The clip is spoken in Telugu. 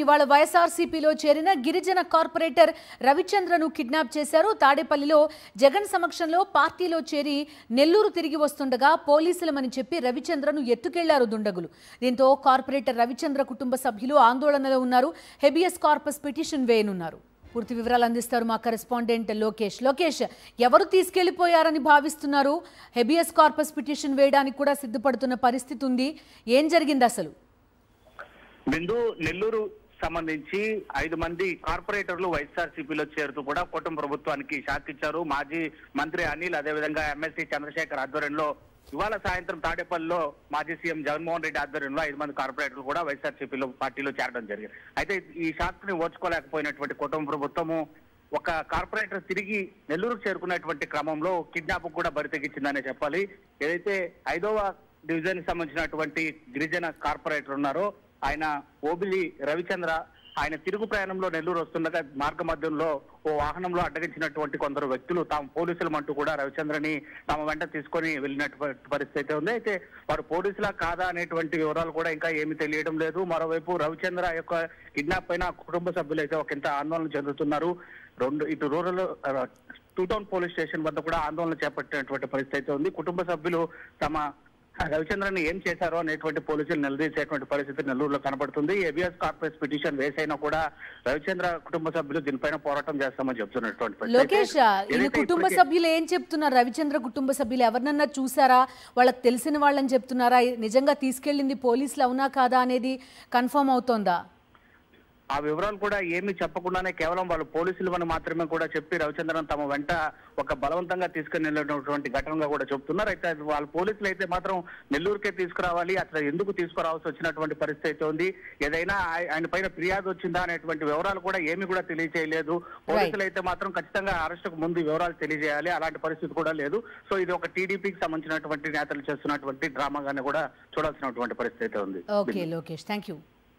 ఇవాళ వైఎస్ఆర్సీపీలో చేరిన గిరిజన కార్పొరేటర్ రవిచంద్రను కిడ్నాప్ చేశారు. తాడేపల్లిలో జగన్ సమక్షంలో పార్టీలో చేరి నెల్లూరు తిరిగి వస్తుండగా పోలీసులమని చెప్పి రవిచంద్రను ఎత్తుకెళ్లారు దుండగులు. దీంతో కార్పొరేటర్ రవిచంద్ర కుటుంబ సభ్యులు ఆందోళనలో ఉన్నారు. హెబియస్ కార్పస్ పిటిషన్ వేయనున్నారు. పూర్తి వివరాలు అందిస్తారు మా కరెస్పాండెంట్ లోకేష్. లోకేష్, ఎవరు తీసుకెళ్లిపోయారని భావిస్తున్నారు? హెబియస్ కార్పస్ పిటిషన్ వేయడానికి కూడా సిద్ధపడుతున్న పరిస్థితి ఉంది. ఏం జరిగింది అసలు? బిందు, నెల్లూరు సంబంధించి 5 మంది కార్పొరేటర్లు వైఎస్ఆర్సీపీలో చేరుతూ కూడా కూటమి ప్రభుత్వానికి షాక్ ఇచ్చారు. మాజీ మంత్రి అనిల్, అదేవిధంగా ఎమ్మెల్సీ చంద్రశేఖర్ ఆధ్వర్యంలో ఇవాళ సాయంత్రం తాడేపల్లిలో మాజీ సీఎం జగన్మోహన్ రెడ్డి ఆధ్వర్యంలో 5 మంది కార్పొరేటర్లు కూడా వైఎస్ఆర్సీపీలో పార్టీలో చేరడం జరిగింది. అయితే ఈ షాక్ ని ఓర్చుకోలేకపోయినటువంటి కూటమి ప్రభుత్వము ఒక కార్పొరేటర్ తిరిగి నెల్లూరుకు చేరుకున్నటువంటి క్రమంలో కిడ్నాప్ కూడా బరితెగించిందనే చెప్పాలి. ఏదైతే 5వ డివిజన్ సంబంధించినటువంటి గిరిజన కార్పొరేటర్ ఉన్నారో ఆయన ఓబిలి రవిచంద్ర, ఆయన తిరుగు ప్రయాణంలో నెల్లూరు వస్తుండగా మార్గ మధ్యంలో ఓ వాహనంలో అడ్డగించినటువంటి కొందరు వ్యక్తులు తాము పోలీసులమంటూ కూడా రవిచంద్రని తమ వెంట తీసుకొని వెళ్ళినటువంటి పరిస్థితి ఉంది. అయితే వారు పోలీసులా కాదా అనేటువంటి వివరాలు కూడా ఇంకా ఏమీ తెలియడం లేదు. మరోవైపు రవిచంద్ర యొక్క కిడ్నాప్ పైన కుటుంబ సభ్యులు అయితే ఒకంత ఆందోళన చెందుతున్నారు. ఇటు రూరల్ 2 టౌన్ పోలీస్ స్టేషన్ వద్ద కూడా ఆందోళన చేపట్టినటువంటి పరిస్థితి ఉంది. కుటుంబ సభ్యులు తమ రవిచంద్రని ఏం చేశారో అనేటువంటి పోలీసులు నిలదీసేటువంటి పరిస్థితి నెల్లూరులో కనబడుతుంది. హెబియస్ కార్పస్ పిటిషన్ వేసైనా కూడా రవిచంద్ర కుటుంబ సభ్యులు దీనిపైన పోరాటం చేస్తామని చెప్తున్నటువంటి లోకేష్, ఈ కుటుంబ సభ్యులు ఏం చెప్తున్నారు? రవిచంద్ర కుటుంబ సభ్యులు ఎవరినన్నా చూసారా? వాళ్ళకి తెలిసిన వాళ్ళని చెప్తున్నారా? నిజంగా తీసుకెళ్లింది పోలీసులు అవునా కాదా అనేది కన్ఫర్మ్ అవుతోందా? ఆ వివరాలు కూడా ఏమీ చెప్పకుండానే కేవలం వాళ్ళు పోలీసులు మాత్రమే కూడా చెప్పి రవిచంద్రన్ తమ వెంట ఒక బలవంతంగా తీసుకుని వెళ్ళినటువంటి ఘటనగా కూడా చెప్తున్నారు. అయితే వాళ్ళ పోలీసులు అయితే మాత్రం నెల్లూరుకే తీసుకురావాలి, అట్లా ఎందుకు తీసుకురావాల్సి వచ్చినటువంటి పరిస్థితి ఉంది, ఏదైనా ఆయన పైన ఫిర్యాదు వచ్చిందా అనేటువంటి వివరాలు కూడా ఏమీ కూడా తెలియజేయలేదు. పోలీసులు అయితే మాత్రం ఖచ్చితంగా అరెస్టుకు ముందు వివరాలు తెలియజేయాలి, అలాంటి పరిస్థితి కూడా లేదు. సో ఇది ఒక టీడీపీకి సంబంధించినటువంటి నేతలు చేస్తున్నటువంటి డ్రామాగానే కూడా చూడాల్సినటువంటి పరిస్థితి ఉంది. Okay Lokesh, thank you.